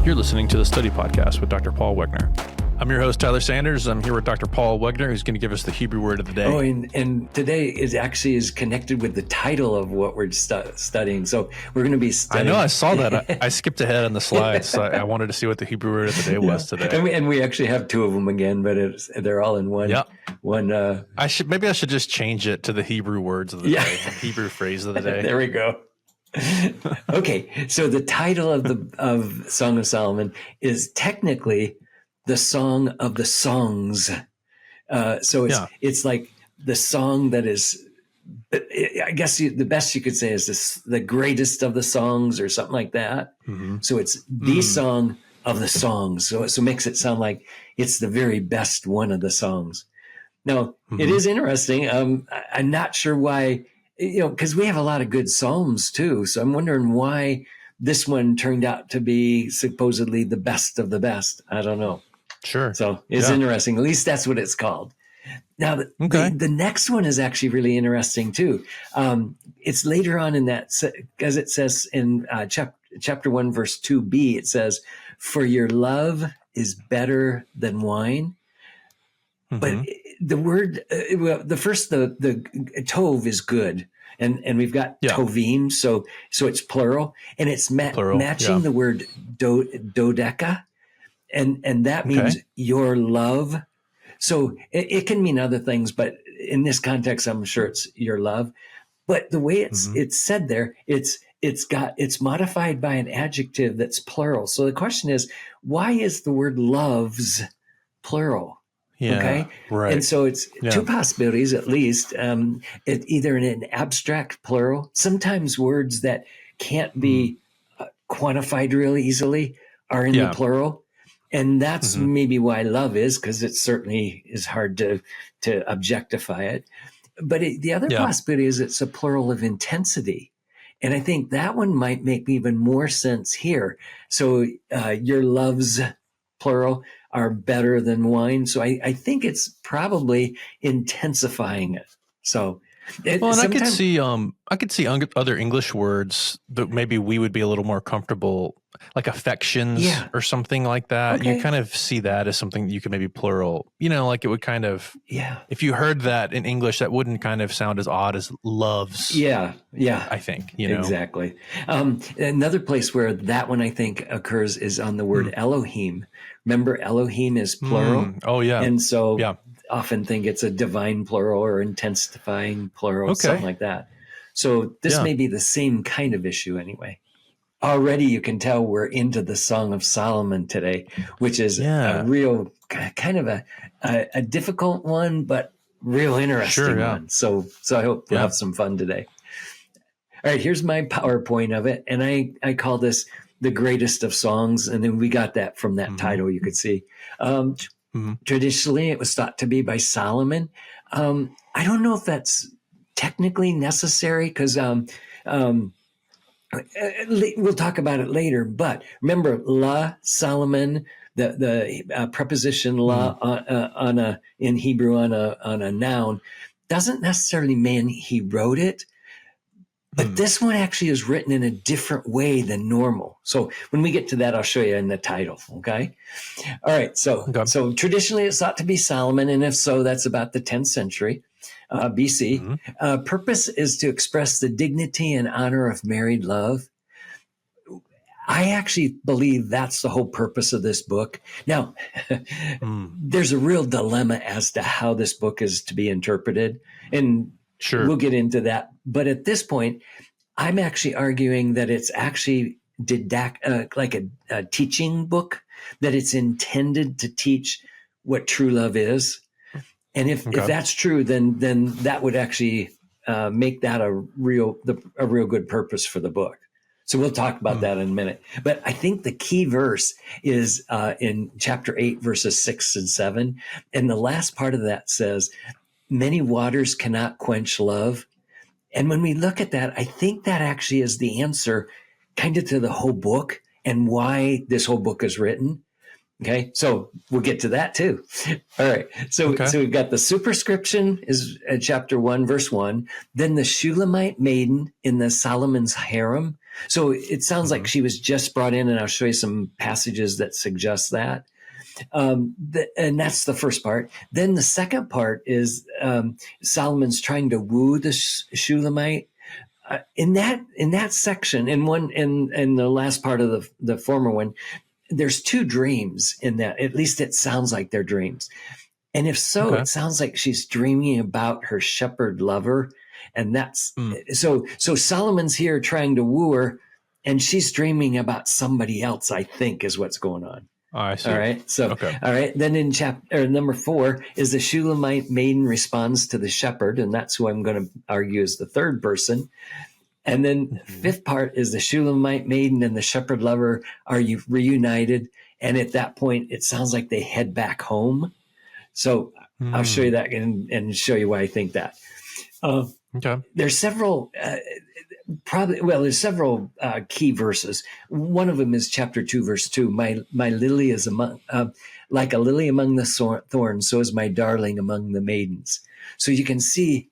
You're listening to the Study Podcast with Dr. Paul Wegner. I'm your host, Tyler Sanders. I'm here with Dr. Paul Wegner, who's going to give us the Hebrew word of the day. Oh, and today is connected with the title of what we're studying. So we're going to be studying. I know, I saw that. I skipped ahead on the slides. So I wanted to see what the Hebrew word of the day was today. And we actually have two of them again, but they're all in one. Yep. I should just change it to the Hebrew words of the day, the Hebrew phrase of the day. There we go. Okay, so the title of Song of Solomon is technically the Song of the Songs. So it's like the song that is, I guess the best you could say is the greatest of the songs or something like that. Mm-hmm. So it's the song of the songs. So it makes it sound like it's the very best one of the songs. Now, It is interesting. I'm not sure why, because we have a lot of good psalms too. So I'm wondering why this one turned out to be supposedly the best of the best. I don't know. Sure. So it's interesting. At least that's what it's called. Now, the next one is actually really interesting too. It's later on in that, as it says in chapter 1, verse 2b, it says, "For your love is better than wine." Mm-hmm. But the word, the tov is good. And we've got tovim, so it's plural, and it's matching the word dodeca. And that means your love. So it can mean other things, but in this context, I'm sure it's your love. But the way it's said there, it's modified by an adjective that's plural. So the question is, why is the word loves plural? Yeah, okay. Right. And so it's two possibilities, at least, either in an abstract plural, sometimes words that can't be quantified real easily are in the plural. And that's maybe why love is, because it certainly is hard to objectify it. But the other possibility is it's a plural of intensity. And I think that one might make even more sense here. So your loves, plural, are better than wine. So I think it's probably intensifying it. So I could see other English words that maybe we would be a little more comfortable, like affections or something like that. Okay. You kind of see that as something that you could maybe plural, like it would kind of, if you heard that in English, that wouldn't kind of sound as odd as loves. Yeah. I think, Exactly. Another place where that one I think occurs is on the word Elohim. Remember, Elohim is plural. Oh yeah. And so often think it's a divine plural or intensifying plural, something like that. So this may be the same kind of issue anyway. Already you can tell we're into the Song of Solomon today, which is a real kind of a difficult one, but real interesting one. So I hope we'll have some fun today. All right, here's my PowerPoint of it. And I call this the greatest of songs. And then we got that from that title, you could see. Traditionally, it was thought to be by Solomon. I don't know if that's technically necessary because we'll talk about it later. But remember, la, Solomon, the preposition la in Hebrew on a noun doesn't necessarily mean he wrote it. But this one actually is written in a different way than normal. So when we get to that, I'll show you in the title. Okay. All right. So traditionally it's thought to be Solomon. And if so, that's about the 10th century BC. Purpose is to express the dignity and honor of married love. I actually believe that's the whole purpose of this book. Now, there's a real dilemma as to how this book is to be interpreted. And we'll get into that. But at this point, I'm actually arguing that it's actually like a teaching book, that it's intended to teach what true love is. And if that's true, then that would actually make that a real good purpose for the book. So we'll talk about that in a minute. But I think the key verse is in chapter 8, verses 6 and 7. And the last part of that says, "Many waters cannot quench love." And when we look at that, I think that actually is the answer kind of to the whole book and why this whole book is written. Okay, so we'll get to that too. All right, so we've got the superscription is chapter 1, verse 1. Then the Shulamite maiden in the Solomon's harem. So it sounds like she was just brought in, and I'll show you some passages that suggest that. And that's the first part. Then the second part is Solomon's trying to woo the Shulamite. In that section, in the last part of the former one, there's two dreams in that. At least it sounds like they're dreams. And if so, It sounds like she's dreaming about her shepherd lover. And that's so Solomon's here trying to woo her, and she's dreaming about somebody else, I think, is what's going on. Oh, I see. All right. So, all right. Then in chapter number 4 is the Shulamite maiden responds to the shepherd, and that's who I'm going to argue is the third person. And then fifth part is the Shulamite maiden and the shepherd lover are reunited. And at that point, it sounds like they head back home. So I'll show you that and show you why I think that. There's several there's several key verses. One of them is chapter 2, verse 2. My lily is among like a lily among the thorns, so is my darling among the maidens. So you can see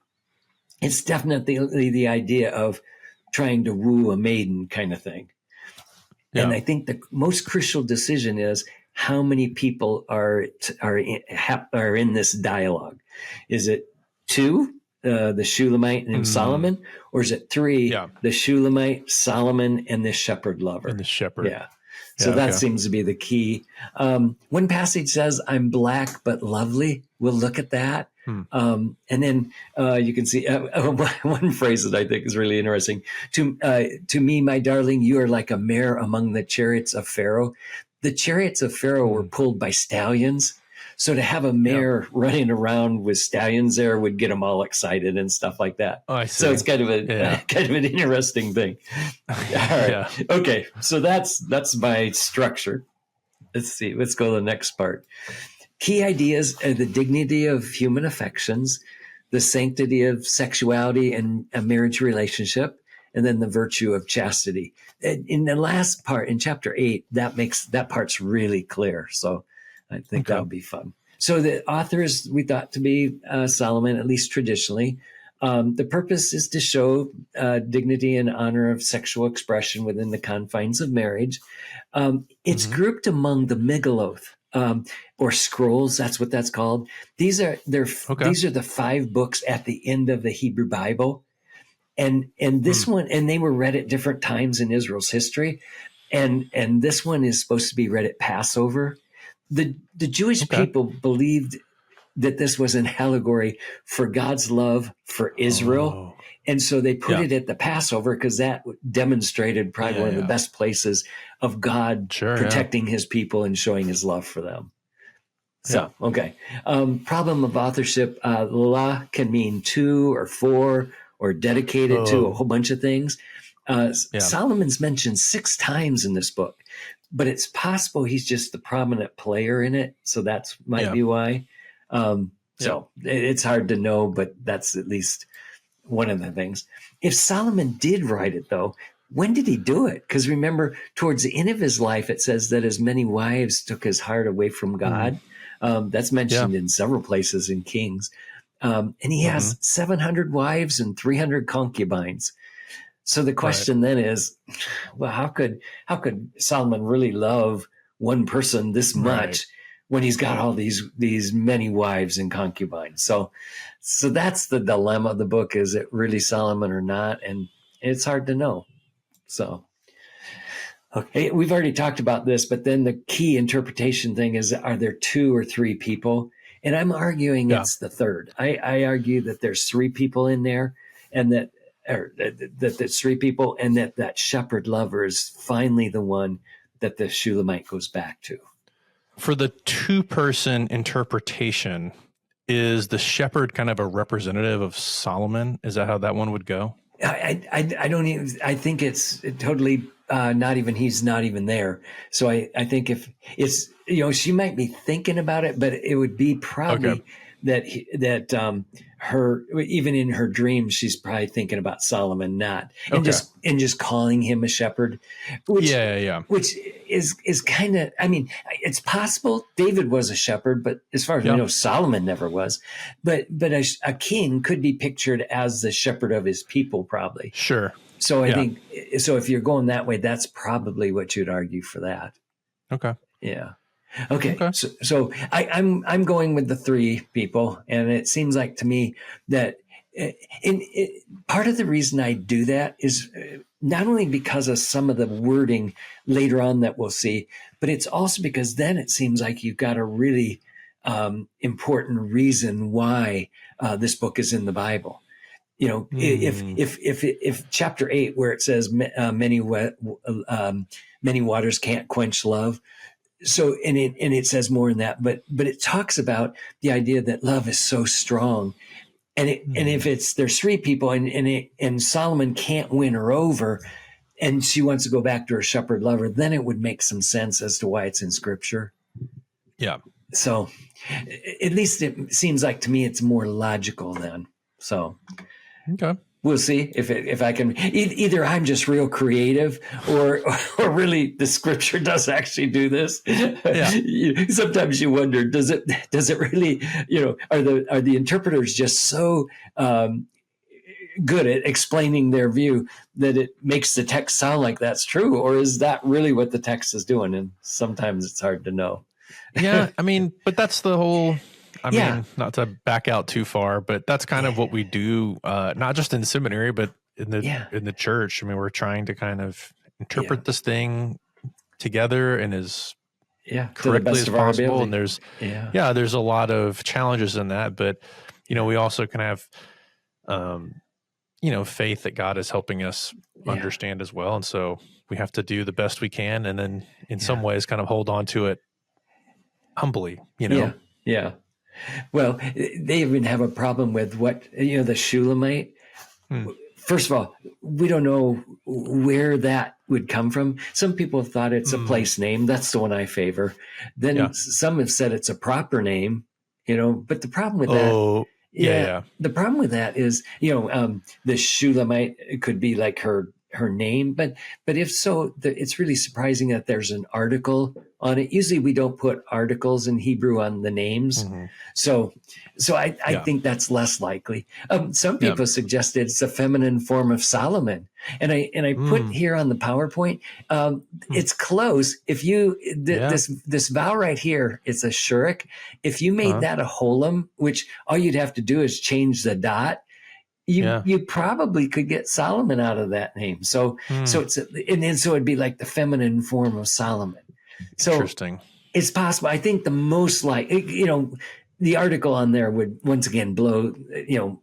it's definitely the idea of trying to woo a maiden kind of thing. Yeah. And I think the most crucial decision is how many people are in this dialogue. Is it 2? The Shulamite and Solomon, or is it 3? The Shulamite, Solomon, and the shepherd lover. And the shepherd. Yeah. So that seems to be the key. One passage says, "I'm black but lovely." We'll look at that. And then you can see one phrase that I think is really interesting. To me, my darling, you are like a mare among the chariots of Pharaoh. The chariots of Pharaoh were pulled by stallions. So to have a mare running around with stallions there would get them all excited and stuff like that. Oh, I see. So it's kind of an interesting thing. All right. Yeah. Okay. So that's my structure. Let's see. Let's go to the next part. Key ideas are the dignity of human affections, the sanctity of sexuality and a marriage relationship, and then the virtue of chastity. In the last part, in chapter 8, that part's really clear. So I think that would be fun. So the authors we thought to be Solomon, at least traditionally. The purpose is to show dignity and honor of sexual expression within the confines of marriage. It's grouped among the Megilloth or scrolls. That's what that's called. These are the 5 books at the end of the Hebrew Bible, and this one, and they were read at different times in Israel's history, and this one is supposed to be read at Passover. The Jewish people believed that this was an allegory for God's love for Israel. And so they put it at the Passover because that demonstrated probably one of the best places of God protecting his people and showing his love for them. So, problem of authorship. La can mean 2 or 4 or dedicated to a whole bunch of things. Solomon's mentioned 6 times in this book. But it's possible he's just the prominent player in it. So that's might be why. So it's hard to know, but that's at least one of the things. If Solomon did write it, though, when did he do it? Because remember, towards the end of his life, it says that as many wives took his heart away from God. That's mentioned in several places in Kings. And he has 700 wives and 300 concubines. So the question then is, well, how could Solomon really love one person this much when he's got all these many wives and concubines? So that's the dilemma of the book. Is it really Solomon or not? And it's hard to know. So, okay, we've already talked about this, but then the key interpretation thing is, are there 2 or 3 people? And I'm arguing it's the third. I argue that there's 3 people in there, and that there's 3 people, and that shepherd lover is finally the one that the Shulamite goes back to. For the 2-person interpretation, is the shepherd kind of a representative of Solomon? Is that how that one would go? I don't even. I think it's totally not even. He's not even there. So I think if it's she might be thinking about it, but it would be probably that her, even in her dreams, she's probably thinking about Solomon, and just calling him a shepherd, which is kind of, I mean, it's possible David was a shepherd, but as far as we know, Solomon never was. But a king could be pictured as the shepherd of his people, probably. Sure. So I think, so if you're going that way, that's probably what you'd argue for that. Okay. Yeah. Okay. So I'm going with the three people, and it seems like to me that part of the reason I do that is not only because of some of the wording later on that we'll see, but it's also because then it seems like you've got a really important reason why this book is in the Bible. You know, if chapter 8, where it says many waters can't quench love. So, and it says more in that, but it talks about the idea that love is so strong. And if there's three people and Solomon can't win her over, and she wants to go back to her shepherd lover, then it would make some sense as to why it's in scripture. Yeah. So at least it seems like to me it's more logical then. So okay. We'll see if I can. Either I'm just real creative, or really the scripture does actually do this. Yeah. Sometimes you wonder, does it really? Are the interpreters just so good at explaining their view that it makes the text sound like that's true, or is that really what the text is doing? And sometimes it's hard to know. Yeah, I mean, but that's the whole. I mean, not to back out too far, but that's kind of what we do, not just in seminary, but in the church. I mean, we're trying to kind of interpret this thing together and as correctly as possible. And there's a lot of challenges in that, but we also can have faith that God is helping us understand as well. And so we have to do the best we can, and then in some ways kind of hold on to it humbly, Yeah. Well, they even have a problem with the Shulamite. First of all, we don't know where that would come from. Some people have thought it's a place name. That's the one I favor. Then some have said it's a proper name, but the problem with that, the problem with that is, the Shulamite could be like her name, but if so, it's really surprising that there's an article on it. Usually we don't put articles in Hebrew on the names. So I think that's less likely. Some people suggested it's a feminine form of Solomon. And I put here on the PowerPoint, it's close. If you, this vowel right here, it's a shurik. If you made that a holum, which all you'd have to do is change the dot, you probably could get Solomon out of that name. So it's so it'd be like the feminine form of Solomon. So interesting. It's possible. I think the most the article on there would once again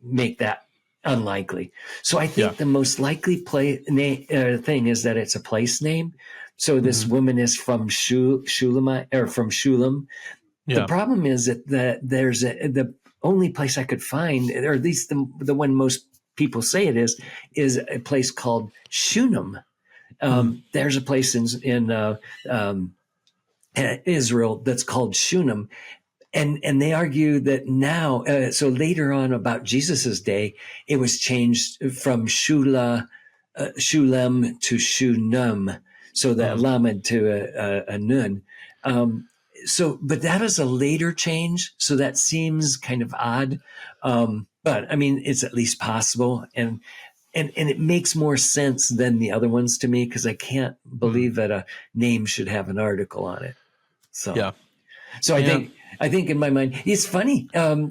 make that unlikely. So I think the most likely thing is that it's a place name. So this woman is from Shulam or from Shulam. The problem is that there's the only place I could find, or at least the one most people say it is a place called Shunem. There's a place in Israel that's called Shunem. And they argue that now, so later on about Jesus's day, it was changed from Shulem to Shunem. So the lamed to a nun. But that is a later change. So that seems kind of odd. But I mean, it's at least possible. And it makes more sense than the other ones to me, because I can't believe that a name should have an article on it. So, I think in my mind, it's funny.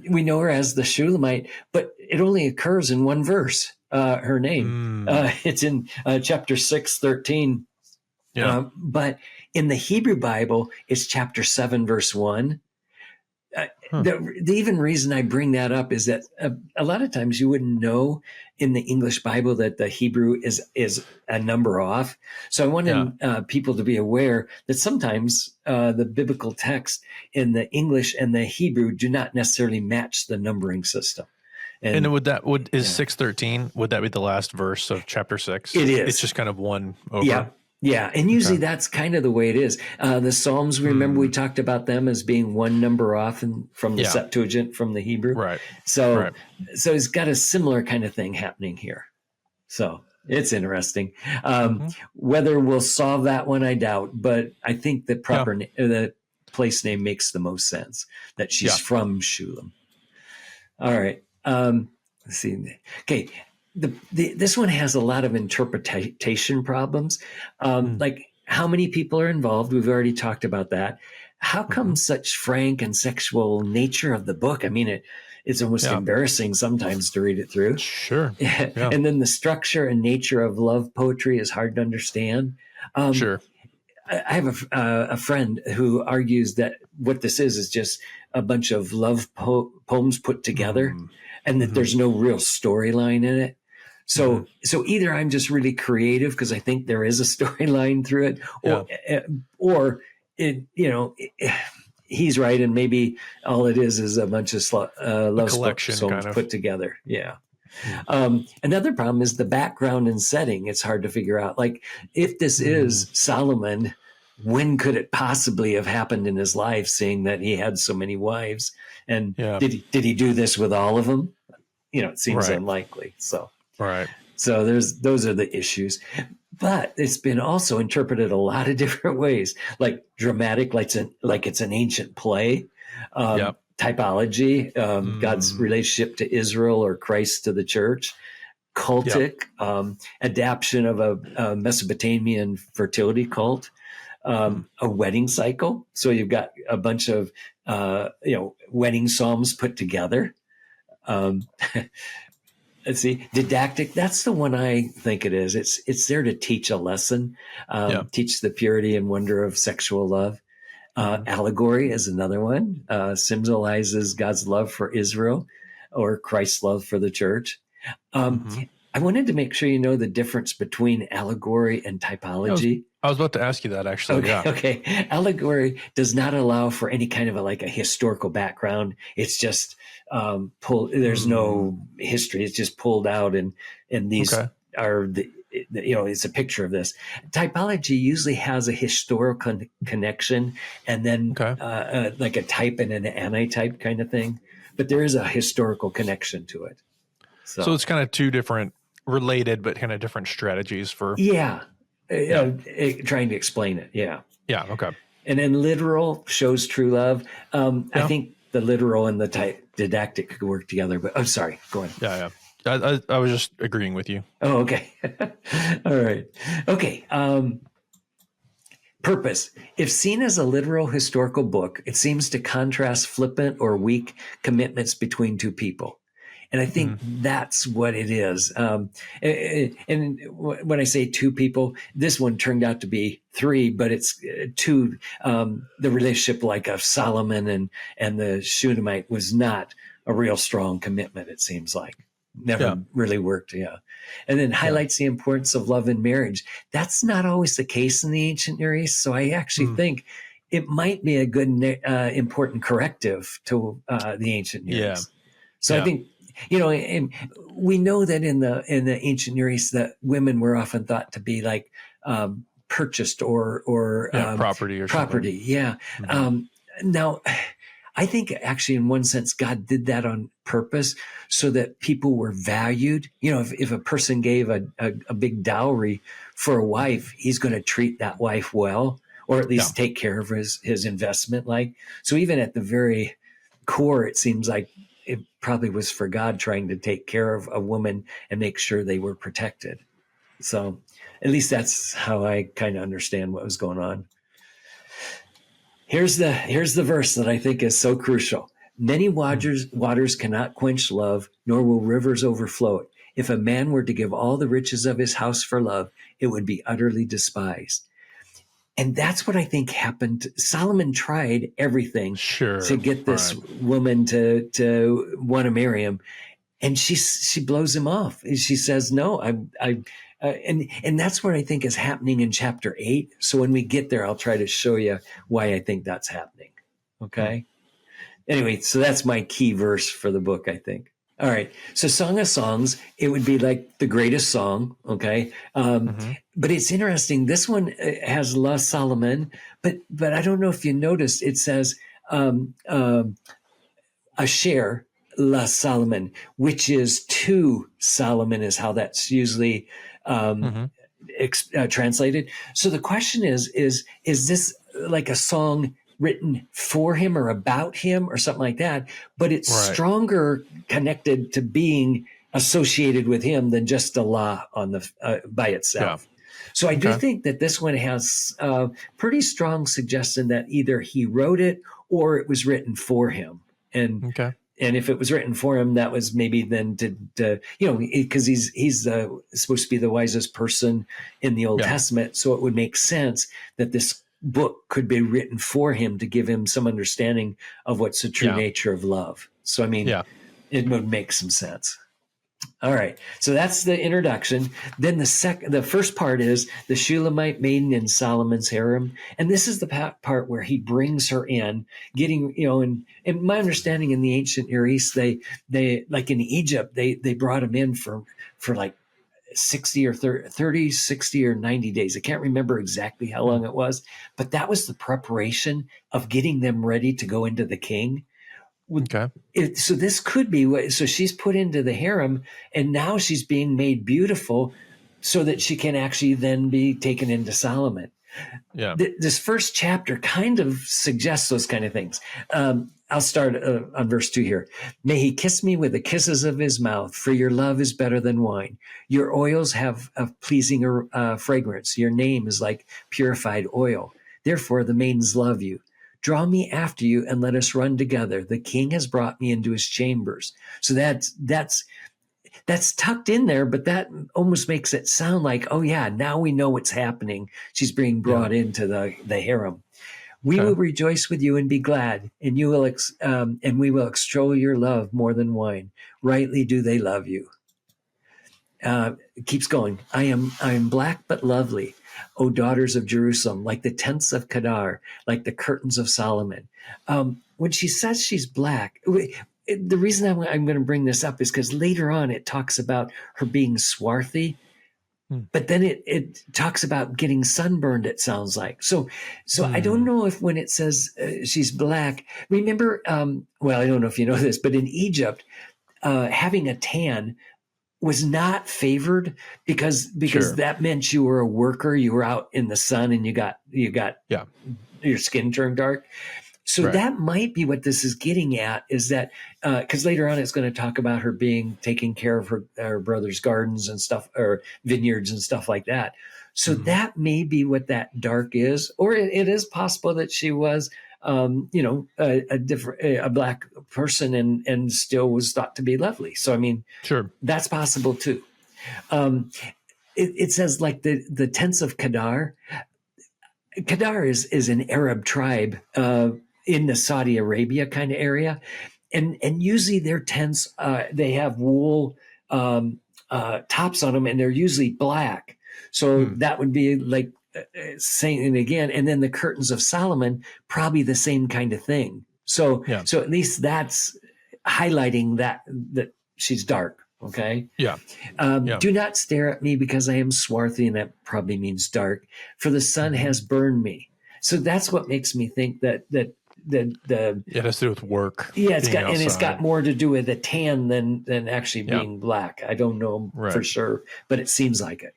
We know her as the Shulamite, but it only occurs in one verse, her name. It's in chapter 6:13. But in the Hebrew Bible, it's chapter 7, verse 1. The even reason I bring that up is that a lot of times you wouldn't know in the English Bible that the Hebrew is a number off. So I wanted people to be aware that sometimes the biblical text in the English and the Hebrew do not necessarily match the numbering system. And is 6:13? Would that be the last verse of chapter 6? It is. It's just kind of one over. Yeah, and usually that's kind of the way it is. The Psalms, remember we talked about them as being one number off from the Septuagint, from the Hebrew. Right. So it's got a similar kind of thing happening here. So it's interesting. Whether we'll solve that one, I doubt, but I think the the place name makes the most sense, that she's from Shulam. All right. Let's see. Okay. this one has a lot of interpretation problems. Mm. Like how many people are involved? We've already talked about that. How come such frank and sexual nature of the book? I mean, it's almost embarrassing sometimes to read it through. Sure. Yeah. And then the structure and nature of love poetry is hard to understand. Sure. I have a friend who argues that what this is just a bunch of love poems put together, and that there's no real storyline in it. So either I'm just really creative because I think there is a storyline through it, or it, he's right, and maybe all it is a bunch of love poems kind of put together. Yeah. Another problem is the background and setting. It's hard to figure out. Like, if this is Solomon, when could it possibly have happened in his life, seeing that he had so many wives? And did he do this with all of them? It seems unlikely. So those are the issues. But it's been also interpreted a lot of different ways, like dramatic, like it's an ancient play. Typology, God's relationship to Israel or Christ to the church, cultic, adaptation of a Mesopotamian fertility cult, a wedding cycle. So you've got a bunch of, wedding psalms put together. Let's see, didactic. That's the one I think it is. It's there to teach a lesson, teach the purity and wonder of sexual love. Allegory is another one. Symbolizes God's love for Israel or Christ's love for the church. I wanted to make sure you know the difference between allegory and typology. I was about to ask you that, actually. Okay. Allegory does not allow for any kind of a historical background. It's just pulled. There's no history. It's just pulled out, and these are the. It's a picture of this. Typology usually has a historical connection, and then like a type and an anti-type kind of thing. But there is a historical connection to it. So it's kind of two different related, but kind of different strategies for. Trying to explain it. Yeah. Okay. And then literal shows true love. I think the literal and the didactic could work together. But sorry, go on. Yeah. I was just agreeing with you. Oh, okay. All right. Okay. Purpose. If seen as a literal historical book, it seems to contrast flippant or weak commitments between two people. And I think that's what it is. And when I say two people, this one turned out to be three, but it's two. The relationship like of Solomon and the Shunammite was not a real strong commitment, it seems like. Never really worked. And then highlights the importance of love in marriage. That's not always the case in the ancient Near East. So I actually think it might be a good, important corrective to the ancient Near East. So I think, and we know that in the ancient Near East that women were often thought to be like purchased or property or property. Something. Now, I think actually in one sense, God did that on purpose so that people were valued. If a person gave a big dowry for a wife, he's going to treat that wife well, or at least take care of his investment. So even at the very core, it seems like it probably was for God trying to take care of a woman and make sure they were protected. So at least that's how I kind of understand what was going on. Here's the verse that I think is so crucial. Many waters cannot quench love, nor will rivers overflow it. If a man were to give all the riches of his house for love, it would be utterly despised. And that's what I think happened. Solomon tried everything to get this woman to want to marry him. And she blows him off. She says, no, and that's what I think is happening in chapter 8. So when we get there, I'll try to show you why I think that's happening. Okay. Anyway, so that's my key verse for the book, I think. All right. So Song of Songs, it would be like the greatest song. Okay. But it's interesting. This one has La Solomon, but I don't know if you noticed, it says, Asher La Solomon, which is to Solomon is how that's usually, translated. So the question is this like a song written for him or about him or something like that, but it's stronger connected to being associated with him than just a la on the by itself. Yeah. So I do think that this one has pretty strong suggestion that either he wrote it or it was written for him. And and if it was written for him, that was maybe then to because he's supposed to be the wisest person in the Old Testament, so it would make sense that this book could be written for him to give him some understanding of what's the true nature of love. So I mean, it would make some sense. All right, so that's the introduction. Then the first part is the Shulamite maiden in Solomon's harem, and this is the part where he brings her in, getting and my understanding in the ancient Near East, they like in Egypt, they brought him in for like 60 or 30, 60 or 90 days. I can't remember exactly how long it was, but that was the preparation of getting them ready to go into the king. Okay. So this could be so she's put into the harem, and now she's being made beautiful so that she can actually then be taken into Solomon. Yeah. This first chapter kind of suggests those kind of things. I'll start on verse 2 here. May he kiss me with the kisses of his mouth, for your love is better than wine. Your oils have a pleasing fragrance. Your name is like purified oil. Therefore, the maidens love you. Draw me after you and let us run together. The king has brought me into his chambers. So that's tucked in there, but that almost makes it sound like, oh yeah, now we know what's happening. She's being brought into the harem. We will rejoice with you and be glad, and you will and we will extol your love more than wine. Rightly do they love you. It keeps going. I am black but lovely, O daughters of Jerusalem, like the tents of Kedar, like the curtains of Solomon. When she says she's black, the reason I'm going to bring this up is because later on it talks about her being swarthy, but then it talks about getting sunburned, it sounds like. So I don't know if when it says she's black, remember, well, I don't know if you know this, but in Egypt, having a tan was not favored because that meant you were a worker, you were out in the sun, and you got your skin turned dark. So that might be what this is getting at, is that because later on it's going to talk about her being taking care of her brother's gardens and stuff, or vineyards and stuff like that. So that may be what that dark is, or it is possible that she was a black person and still was thought to be lovely. So, I mean, sure, that's possible too. It says like the tents of Kedar. Kedar is an Arab tribe in the Saudi Arabia kind of area. And usually their tents, they have wool tops on them, and they're usually black. So that would be like, saying it again, and then the curtains of Solomon, probably the same kind of thing. So at least that's highlighting that she's dark. Okay. Do not stare at me because I am swarthy, and that probably means dark, for the sun has burned me. So that's what makes me think that it has to do with work. Yeah, it's got more to do with a tan than actually being black. I don't know for sure, but it seems like it.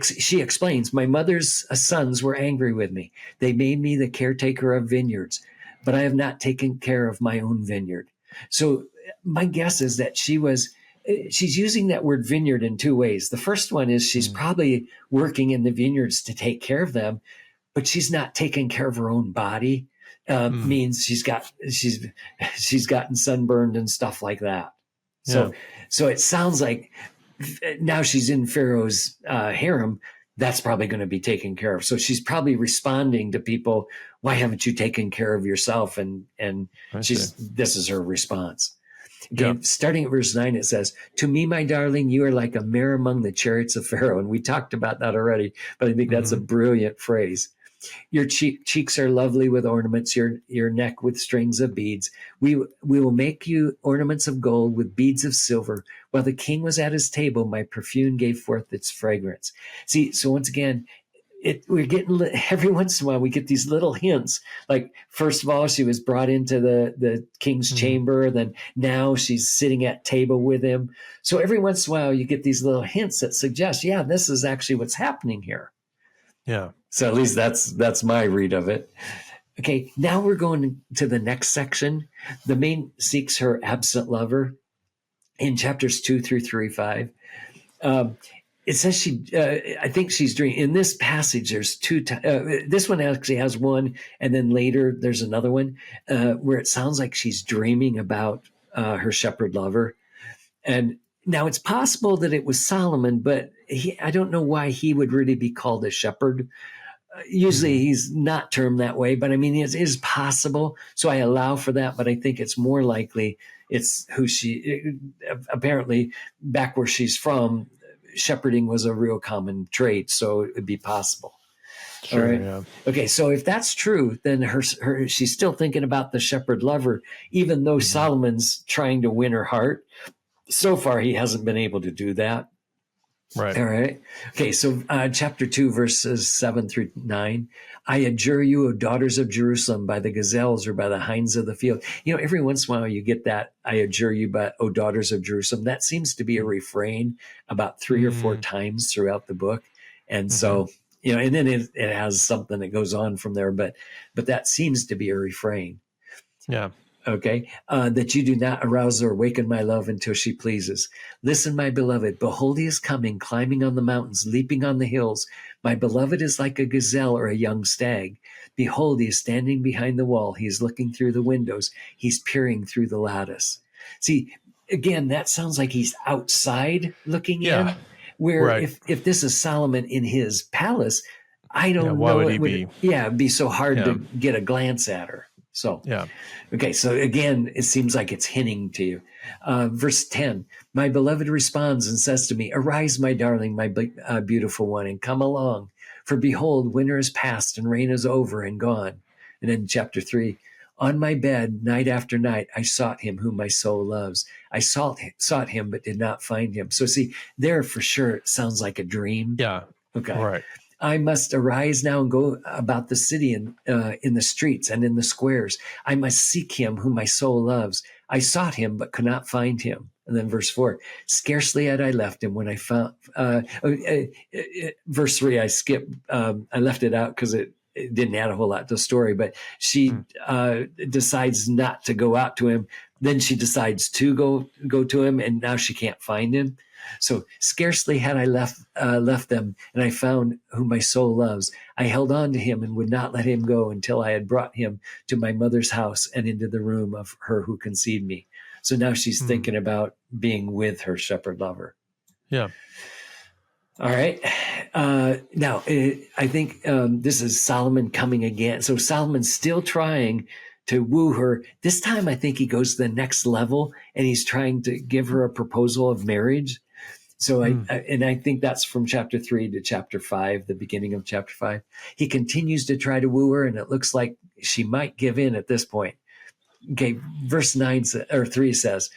She explains, my mother's sons were angry with me. They made me the caretaker of vineyards, but I have not taken care of my own vineyard. So my guess is that she's using that word vineyard in two ways. The first one is she's probably working in the vineyards to take care of them, but she's not taking care of her own body. Means she's gotten sunburned and stuff like that. So it sounds like now she's in Pharaoh's harem. That's probably going to be taken care of. So she's probably responding to people. Why haven't you taken care of yourself? And this is her response. Okay, starting at verse 9, it says, to me, my darling, you are like a mare among the chariots of Pharaoh. And we talked about that already, but I think that's a brilliant phrase. Your cheeks are lovely with ornaments, your neck with strings of beads. We will make you ornaments of gold with beads of silver. While the king was at his table, my perfume gave forth its fragrance. See, so once again, we're getting, every once in a while, we get these little hints. Like, first of all, she was brought into the king's chamber. Then now she's sitting at table with him. So every once in a while, you get these little hints that suggest, this is actually what's happening here. Yeah. So at least that's my read of it. Okay, now we're going to the next section. The maid seeks her absent lover. in chapters 2 through 5. It says I think she's dreaming. In this passage, there's two. This one actually has one, and then later there's another one where it sounds like she's dreaming about her shepherd lover. And now it's possible that it was Solomon, but I don't know why he would really be called a shepherd. Usually he's not termed that way, but I mean, it is possible. So I allow for that, but I think it's more likely it's who apparently back where she's from, shepherding was a real common trait. So it would be possible. Sure, all right. Yeah. Okay. So if that's true, then she's still thinking about the shepherd lover, even though Solomon's trying to win her heart. So far, he hasn't been able to do that. Right. All right. Okay. So chapter 2, verses 7-9. I adjure you, O daughters of Jerusalem, by the gazelles or by the hinds of the field. Every once in a while you get that, I adjure you, O daughters of Jerusalem. That seems to be a refrain about 3 or 4 times throughout the book. And so, and then it has something that goes on from there, but that seems to be a refrain. Yeah. Okay, that you do not arouse or awaken my love until she pleases. Listen, my beloved, behold, he is coming, climbing on the mountains, leaping on the hills. My beloved is like a gazelle or a young stag. Behold, he is standing behind the wall. He is looking through the windows. He's peering through the lattice. See, again, that sounds like he's outside looking in, where if this is Solomon in his palace, I don't know. Why would he be? It'd be so hard to get a glance at her. So, okay. So again, it seems like it's hinting to you. Verse 10, my beloved responds and says to me, arise, my darling, my beautiful one, and come along. For behold, winter is past and rain is over and gone. And then chapter 3, on my bed, night after night, I sought him whom my soul loves. I sought him, but did not find him. So see, there for sure, it sounds like a dream. Yeah. Okay. Right. I must arise now and go about the city and in the streets and in the squares. I must seek him whom my soul loves. I sought him, but could not find him. And then verse 4, scarcely had I left him when I found, verse 3, I skipped, I left it out because it didn't add a whole lot to the story, but she decides not to go out to him. Then she decides to go to him, and now she can't find him. So scarcely had I left them, and I found whom my soul loves. I held on to him and would not let him go until I had brought him to my mother's house and into the room of her who conceived me. So now she's thinking about being with her shepherd lover. Yeah. All right. Now, I think this is Solomon coming again. So Solomon's still trying to woo her. This time, I think he goes to the next level, and he's trying to give her a proposal of marriage. So I think that's from chapter 3 to chapter 5, the beginning of chapter 5. He continues to try to woo her, and it looks like she might give in at this point. Okay, verse 3 says,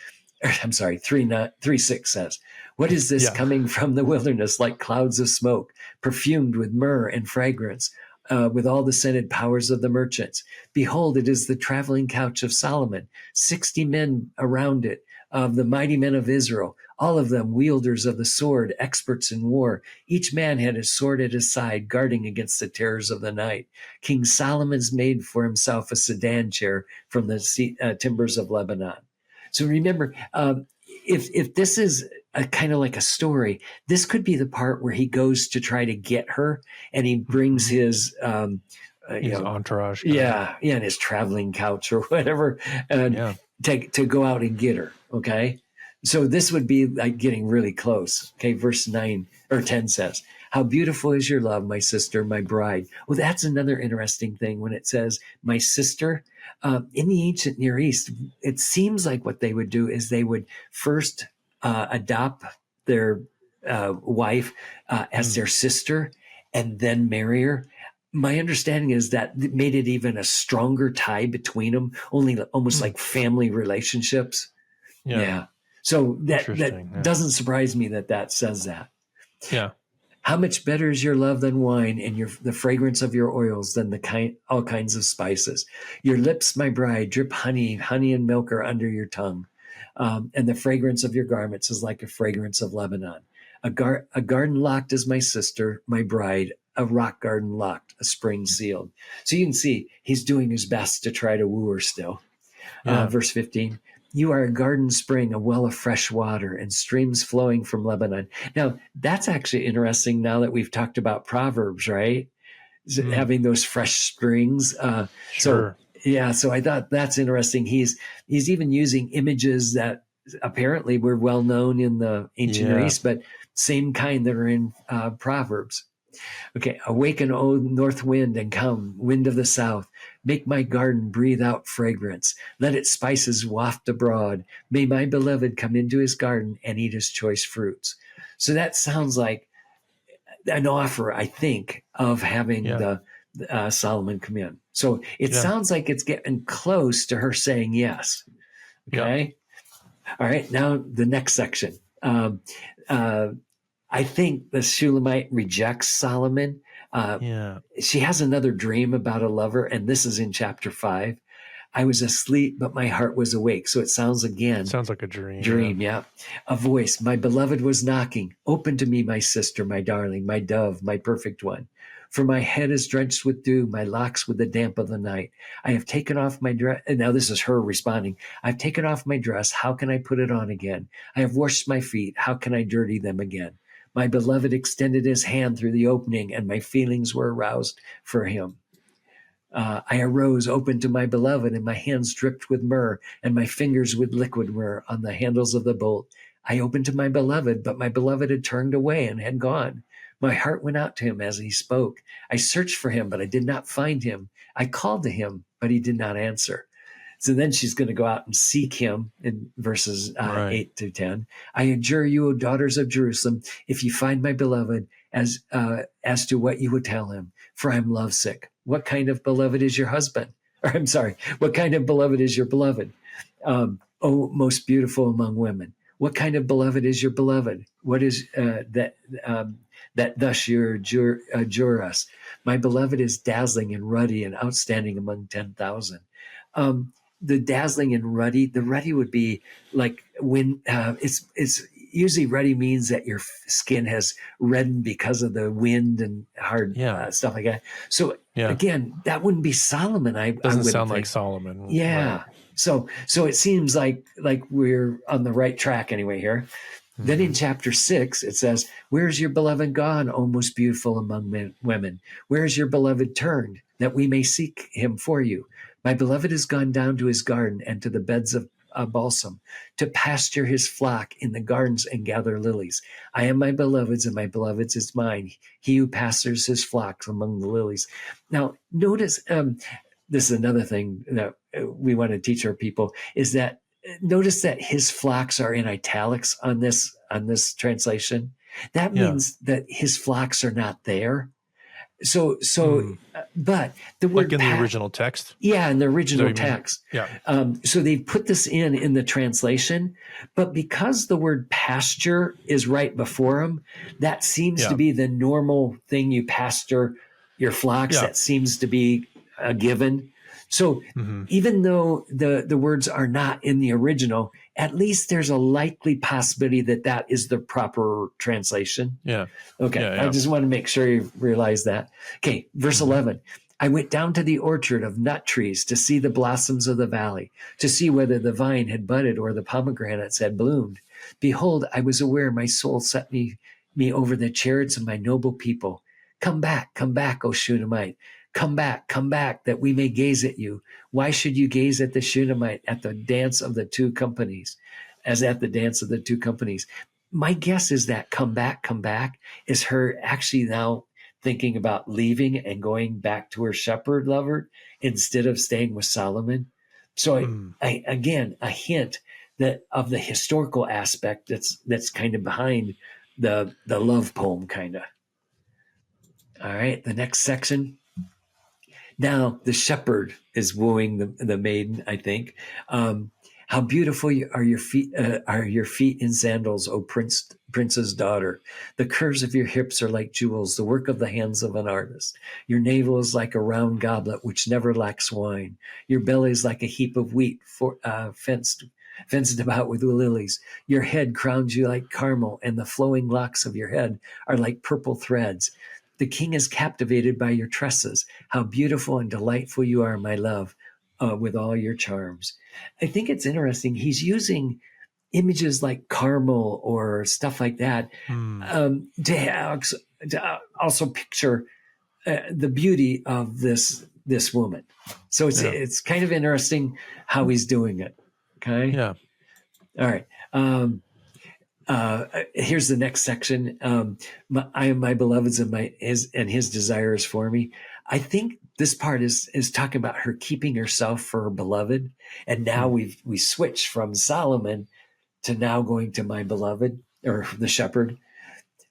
3:6 says, what is this coming from the wilderness like clouds of smoke, perfumed with myrrh and fragrance, with all the scented powers of the merchants? Behold, it is the traveling couch of Solomon, 60 men around it, of the mighty men of Israel, all of them wielders of the sword, experts in war. Each man had his sword at his side, guarding against the terrors of the night. King Solomon's made for himself a sedan chair from the timbers of Lebanon. So remember, if this is a kind of like a story, this could be the part where he goes to try to get her, and he brings his entourage. And his traveling couch or whatever, and to go out and get her. Okay. So this would be like getting really close. Okay. Verse 9 or 10 says, how beautiful is your love, my sister, my bride. Well, that's another interesting thing when it says my sister. In the ancient Near East, it seems like what they would do is they would first adopt their wife as their sister and then marry her. My understanding is that made it even a stronger tie between them, almost like family relationships. Yeah. So that doesn't surprise me that says that. Yeah. How much better is your love than wine, and the fragrance of your oils than all kinds of spices? Your lips, my bride, drip honey and milk are under your tongue. And the fragrance of your garments is like a fragrance of Lebanon. A garden locked is my sister, my bride, a rock garden locked, a spring sealed. So you can see he's doing his best to try to woo her still. Verse 15, You are a garden spring, a well of fresh water, and streams flowing from Lebanon. Now, that's actually interesting now that we've talked about Proverbs, right? Having those fresh springs. So, yeah, so I thought that's interesting. He's even using images that apparently were well known in the ancient Near East, but same kind that are in Proverbs. Okay, awaken, O north wind, and come, wind of the south. Make my garden breathe out fragrance. Let its spices waft abroad. May my beloved come into his garden and eat his choice fruits. So that sounds like an offer, I think, of having the Solomon come in. So it sounds like it's getting close to her saying yes. Okay. All right. Now the next section. I think the Shulamite rejects Solomon. She has another dream about a lover, and this is in chapter 5. I was asleep, but my heart was awake. So it sounds like a dream. Dream, yeah. A voice, my beloved was knocking. Open to me, my sister, my darling, my dove, my perfect one. For my head is drenched with dew, my locks with the damp of the night. I have taken off my dress. And now this is her responding. I've taken off my dress. How can I put it on again? I have washed my feet. How can I dirty them again? My beloved extended his hand through the opening, and my feelings were aroused for him. I arose, open to my beloved, and my hands dripped with myrrh, and my fingers with liquid myrrh on the handles of the bolt. I opened to my beloved, but my beloved had turned away and had gone. My heart went out to him as he spoke. I searched for him, but I did not find him. I called to him, but he did not answer. So then she's going to go out and seek him in verses 8 to 10. I adjure you, O daughters of Jerusalem, if you find my beloved, as to what you would tell him, for I'm lovesick. What kind of beloved is your husband? Or I'm sorry, what kind of beloved is your beloved? O most beautiful among women. What kind of beloved is your beloved? What is that thus you adjure us? My beloved is dazzling and ruddy and outstanding among 10,000. The dazzling and ruddy, the ruddy would be like when it's usually ruddy means that your skin has reddened because of the wind and hard stuff like that. So again, that wouldn't be Solomon. Doesn't sound like Solomon. Yeah. Right. So it seems like we're on the right track anyway here. Mm-hmm. Then in chapter 6, it says, where's your beloved gone, O most beautiful among women? Where is your beloved turned, that we may seek him for you? My beloved has gone down to his garden and to the beds of balsam, to pasture his flock in the gardens and gather lilies. I am my beloved's, and my beloved's is mine. He who pastures his flocks among the lilies. Now, notice, this is another thing that we want to teach our people, is that notice that his flocks are in italics on this translation. That means that his flocks are not there. But the word like in the original text. Yeah, in the original text. Yeah. So they put this in the translation, but because the word pasture is right before him, that seems to be the normal thing you pasture your flocks. Yeah. That seems to be a given. So even though the words are not in the original, at least there's a likely possibility that is the proper translation. Yeah. Okay. Yeah. I just want to make sure you realize that. Okay. Verse 11. I went down to the orchard of nut trees to see the blossoms of the valley, to see whether the vine had budded or the pomegranates had bloomed. Behold, I was aware my soul set me over the chariots of my noble people. Come back, O Shunammite. Come back, that we may gaze at you. Why should you gaze at the Shunammite at the dance of the two companies, as at the dance of the two companies? My guess is that come back is her actually now thinking about leaving and going back to her shepherd lover instead of staying with Solomon. So again, a hint that of the historical aspect that's kind of behind the love poem kind of. All right, the next section. Now the shepherd is wooing the maiden, I think. How beautiful are your feet in sandals, O prince's daughter. The curves of your hips are like jewels, the work of the hands of an artist. Your navel is like a round goblet which never lacks wine. Your belly is like a heap of wheat fenced about with lilies. Your head crowns you like Carmel, and the flowing locks of your head are like purple threads. The king is captivated by your tresses. How beautiful and delightful you are, my love. with all your charms. I think it's interesting. He's using images like Carmel or stuff like that to also picture the beauty of this woman. So it's kind of interesting how he's doing it. Okay. Yeah. All right. Here's the next section. I am my beloved's and his desire is for me. I think this part is talking about her keeping herself for her beloved. And now we switch from Solomon to now going to my beloved or the shepherd.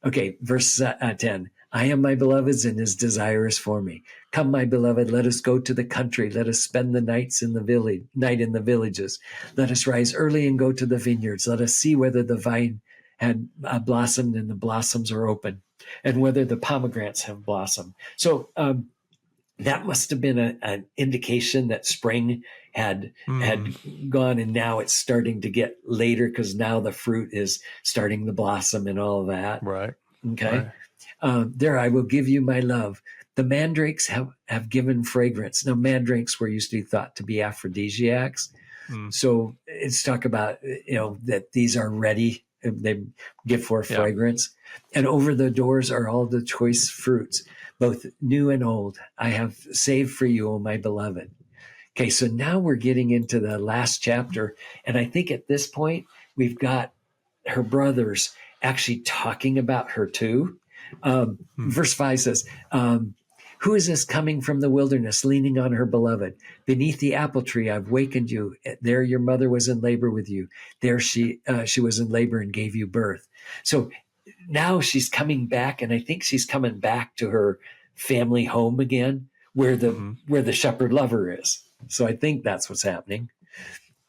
Okay. Verse 10. I am my beloved's and his desire is for me. Come, my beloved, let us go to the country. Let us spend the night in the villages. Let us rise early and go to the vineyards. Let us see whether the vine had blossomed and the blossoms are open, and whether the pomegranates have blossomed. So that must have been an indication that spring had gone, and now it's starting to get later because now the fruit is starting to blossom and all of that. Right. Okay. Right. There, I will give you my love. The mandrakes have given fragrance. Now, mandrakes were used to be thought to be aphrodisiacs. So it's talk about, that these are ready. They give forth fragrance. And over the doors are all the choice fruits, both new and old. I have saved for you, O my beloved. Okay, so now we're getting into the last chapter. And I think at this point, we've got her brothers actually talking about her too. Verse 5 says, who is this coming from the wilderness, leaning on her beloved? Beneath the apple tree, I've wakened you. There your mother was in labor with you. There she was in labor and gave you birth. So now she's coming back, and I think she's coming back to her family home again, where the shepherd lover is. So I think that's what's happening.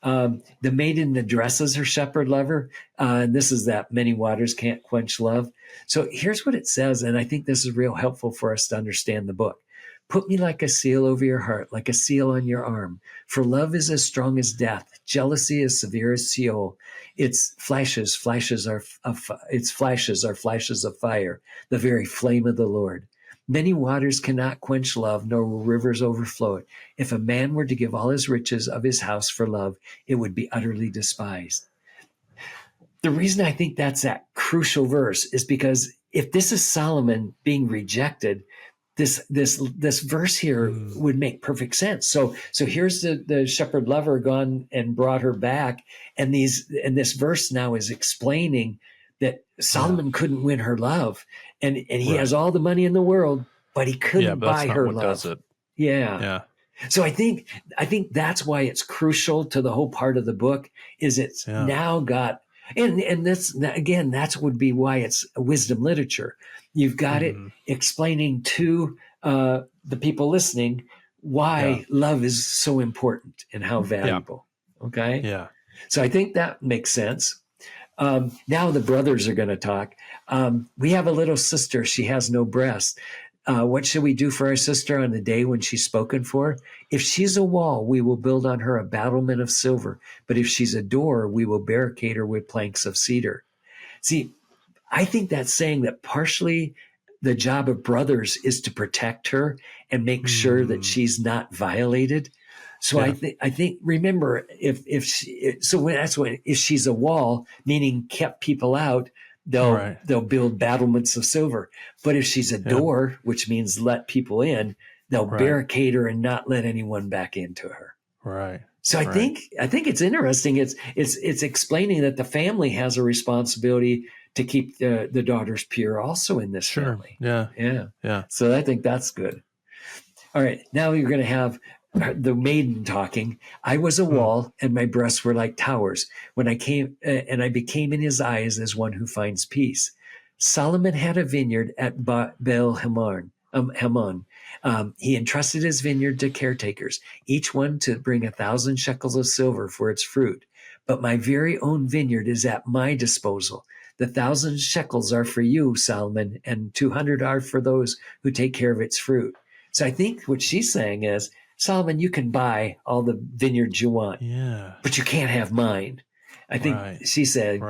The maiden addresses her shepherd lover. And this is that many waters can't quench love. So here's what it says. And I think this is real helpful for us to understand the book. Put me like a seal over your heart, like a seal on your arm. For love is as strong as death. Jealousy is severe as Sheol. Its flashes are flashes of fire, the very flame of the Lord. Many waters cannot quench love, nor will rivers overflow it. If a man were to give all his riches of his house for love, it would be utterly despised. The reason I think that's that crucial verse is because if this is Solomon being rejected, this verse here would make perfect sense. So here's the shepherd lover gone and brought her back, and this verse now is explaining that Solomon couldn't win her love, and he has all the money in the world, but he couldn't buy her love. Does it. Yeah. So I think that's why it's crucial to the whole part of the book is it's now got, and that's again, that would be why it's wisdom literature. You've got it explaining to the people listening why love is so important and how valuable. Okay. Yeah. So I think that makes sense. Now the brothers are going to talk. We have a little sister. She has no breast. What should we do for our sister on the day when she's spoken for? If she's a wall, we will build on her a battlement of silver. But if she's a door, we will barricade her with planks of cedar. See, I think that's saying that partially the job of brothers is to protect her and make sure that she's not violated. So I think remember if she's a wall, meaning kept people out, they'll build battlements of silver. But if she's a door, which means let people in, they'll barricade her and not let anyone back into her. Right. So I think it's interesting. It's explaining that the family has a responsibility to keep the daughters pure also in this family. Yeah. So I think that's good. All right. Now you're going to have the maiden talking. I was a wall and my breasts were like towers when I came and I became in his eyes as one who finds peace. Solomon had a vineyard at Baal Hamon. He entrusted his vineyard to caretakers, each one to bring 1,000 shekels of silver for its fruit. But my very own vineyard is at my disposal. The 1,000 shekels are for you, Solomon, and 200 are for those who take care of its fruit. So I think what she's saying is, Solomon, you can buy all the vineyards you want, but you can't have mine. I think she said,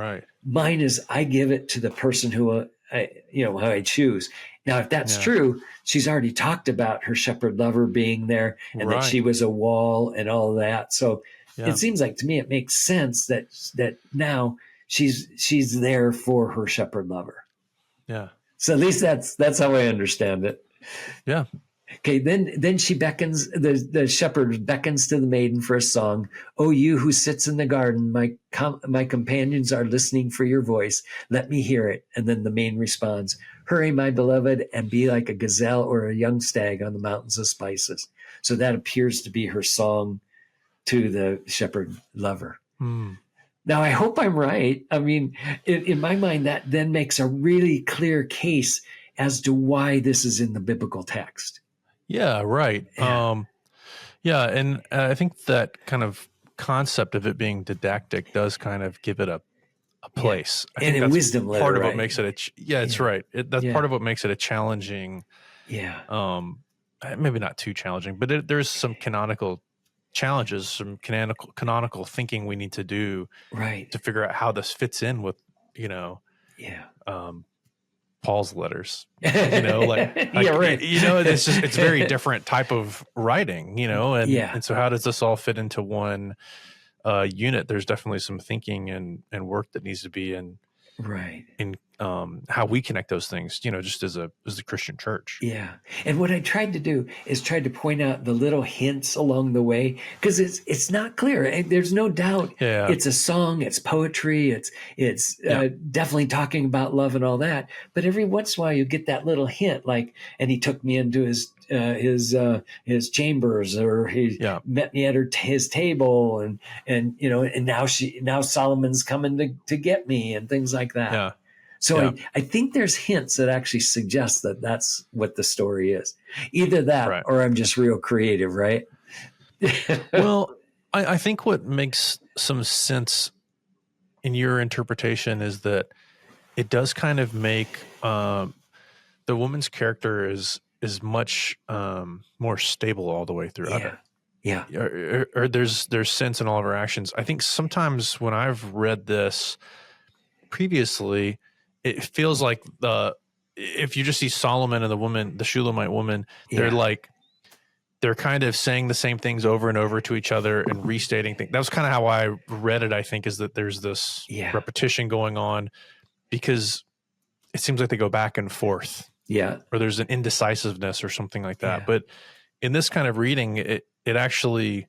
mine is I give it to the person who I choose. Now, if that's true, she's already talked about her shepherd lover being there and that she was a wall and all of that. So it seems like to me it makes sense that now she's there for her shepherd lover. Yeah. So at least that's how I understand it. Yeah. Okay, then she beckons, the shepherd beckons to the maiden for a song. Oh, you who sits in the garden, my companions are listening for your voice. Let me hear it. And then the maiden responds, hurry, my beloved, and be like a gazelle or a young stag on the mountains of spices. So that appears to be her song to the shepherd lover. Now, I hope I'm right. I mean, in my mind, that then makes a really clear case as to why this is in the biblical text. Yeah, right. Yeah. And I think that kind of concept of it being didactic does kind of give it a place. I think that's wisdom letter, part of right? what makes it it's right. That's part of what makes it a challenging. Maybe not too challenging, but there's some canonical challenges, some canonical thinking we need to do, right, to figure out how this fits in with Paul's letters, right. It's very different type of writing, and so how does this all fit into one unit? There's definitely some thinking and work that needs to be in how we connect those things, just as a Christian church. Yeah. And what I tried to do is try to point out the little hints along the way, because it's not clear. There's no doubt it's a song, it's poetry, it's definitely talking about love and all that. But every once in a while you get that little hint, like, and he took me into his chambers, or he met me at his table, and now Solomon's coming to get me, and things like that. Yeah. So I think there's hints that actually suggest that that's what the story is. Either that or I'm just real creative, right? Well, I think what makes some sense in your interpretation is that it does kind of make the woman's character is much more stable all the way throughout it. Yeah. Or there's sense in all of her actions. I think sometimes when I've read this previously, it feels like if you just see Solomon and the woman, the Shulamite woman, they're kind of saying the same things over and over to each other and restating things. That was kind of how I read it, I think, is that there's this repetition going on, because it seems like they go back and forth. Yeah. Or there's an indecisiveness or something like that. Yeah. But in this kind of reading, it actually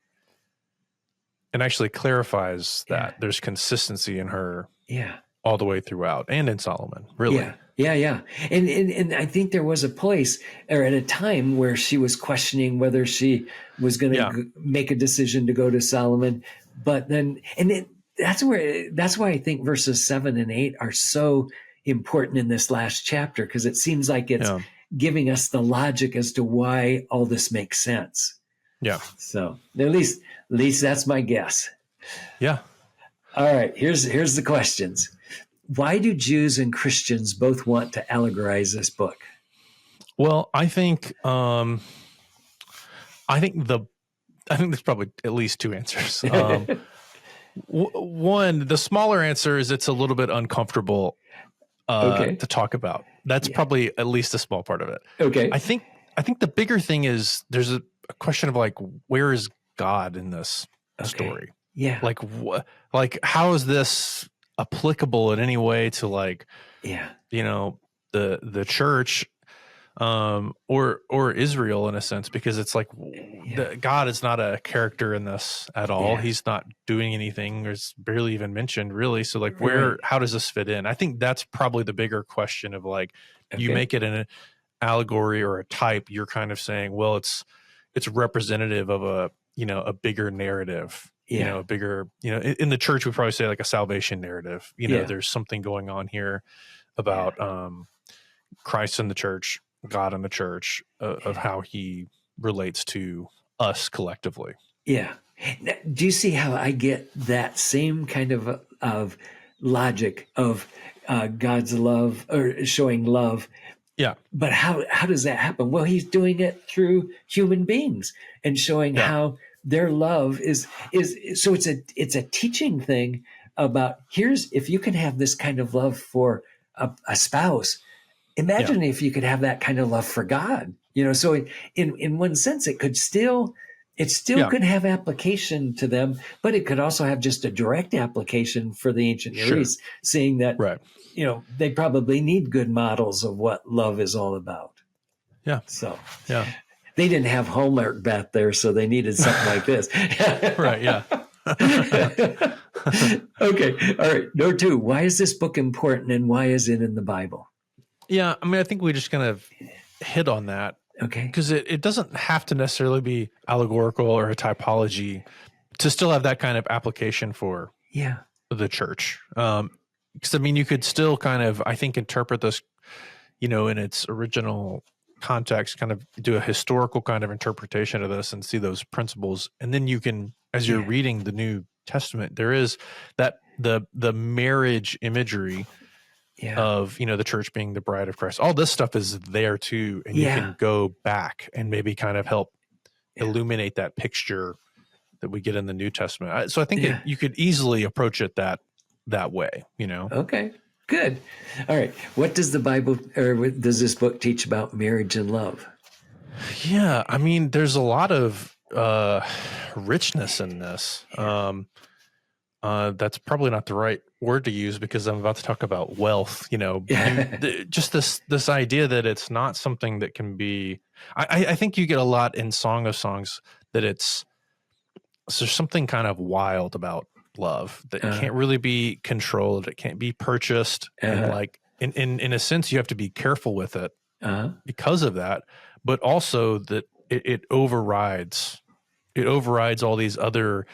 clarifies that there's consistency in her. Yeah. All the way throughout, and in Solomon, really. Yeah. And I think there was a place, or at a time, where she was questioning whether she was going to make a decision to go to Solomon. But then, that's why I think verses 7 and 8 are so important in this last chapter, because it seems like it's giving us the logic as to why all this makes sense. Yeah. So at least that's my guess. Yeah. All right. Here's the questions. Why do Jews and Christians both want to allegorize this book? Well, I think there's probably at least two answers. One, the smaller answer is it's a little bit uncomfortable to talk about. That's probably at least a small part of it. Okay. I think the bigger thing is there's a question of, like, where is God in this story? Yeah. Like, what? Like, how is this applicable in any way to, like, the church, or Israel, in a sense, because it's like God is not a character in this at all. He's not doing anything. There's barely even mentioned, really. So, like, how does this fit in? I think that's probably the bigger question of, like, you make it an allegory or a type, you're kind of saying, well, it's representative of a bigger narrative. A bigger, in the church, we probably say, like, a salvation narrative. There's something going on here about Christ in the church, God in the church, of how he relates to us collectively. Yeah. Now, do you see how I get that same kind of logic of God's love, or showing love? Yeah. But how does that happen? Well, he's doing it through human beings and showing how their love is so it's a teaching thing about, if you can have this kind of love for a spouse, Imagine if you could have that kind of love for God, so in one sense, it still could have application to them, but it could also have just a direct application for the ancient Near East, seeing that, they probably need good models of what love is all about. Yeah. So, yeah. They didn't have Hallmark back there, so they needed something like this. Right. Yeah. Okay. All right. Number 2, why is this book important and why is it in the Bible? Yeah. I mean, I think we just kind of hit on that. Okay. Because it doesn't have to necessarily be allegorical or a typology to still have that kind of application for the church. Because I mean, you could still kind of, I think, interpret this, in its original context, kind of do a historical kind of interpretation of this and see those principles. And then you can, as you're reading the New Testament, there is that the marriage imagery of, the church being the bride of Christ. All this stuff is there too. And you can go back and maybe kind of help illuminate that picture that we get in the New Testament. So I think you could easily approach it that way, Okay, good. All right. What does the Bible, or does this book teach about marriage and love? Yeah. I mean, there's a lot of richness in this. That's probably not the right word to use because I'm about to talk about wealth, just this idea that it's not something that can be, I think you get a lot in Song of Songs that there's something kind of wild about love that can't really be controlled. It can't be purchased. And like in a sense, you have to be careful with it because of that, but also that it overrides all these other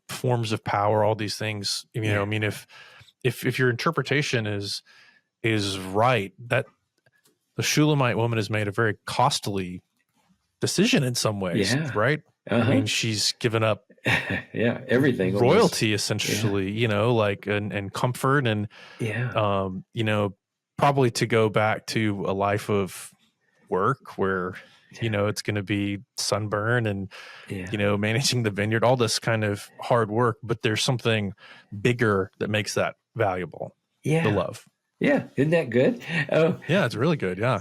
forms of power, all these things, I mean, if your interpretation is right, that the Shulamite woman has made a very costly decision in some ways, right? I mean, she's given up everything, royalty essentially, and comfort and, probably to go back to a life of work where, it's going to be sunburn and, managing the vineyard, all this kind of hard work, but there's something bigger that makes that valuable. The love. Yeah. Isn't that good? Oh, yeah, it's really good. Yeah.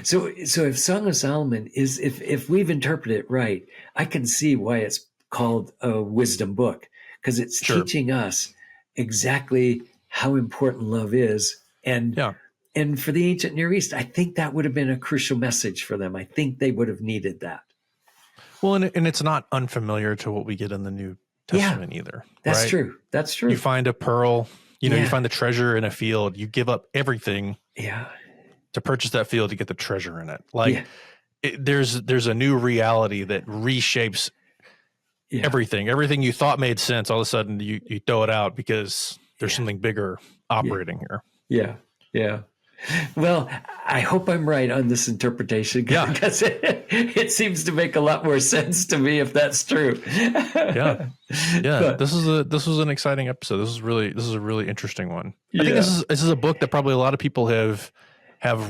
So if Song of Solomon is, if we've interpreted it right, I can see why it's called a wisdom book, because it's teaching us exactly how important love is. And for the ancient Near East, I think that would have been a crucial message for them. I think they would have needed that. Well, and it's not unfamiliar to what we get in the New Testament either. That's right? true. That's true. You find a pearl, you find the treasure in a field, you give up everything to purchase that field to get the treasure in it. Like there's a new reality that reshapes everything you thought made sense. All of a sudden you throw it out because there's something bigger operating here. Yeah. Well, I hope I'm right on this interpretation because it seems to make a lot more sense to me if that's true. But, this was an exciting episode. This is a really interesting one. I think this is a book that probably a lot of people have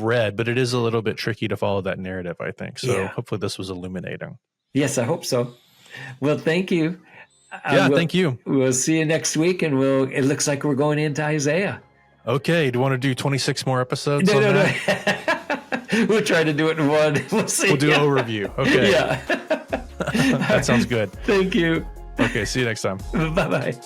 read, but it is a little bit tricky to follow that narrative, I think. So hopefully this was illuminating. Yes, I hope so. Well, thank you. Thank you. We'll see you next week, and it looks like we're going into Isaiah. Okay. Do you want to do 26 more episodes? No. We'll try to do it in one. We'll see. We'll do an overview. Okay. Yeah. That sounds good. Thank you. Okay. See you next time. Bye-bye.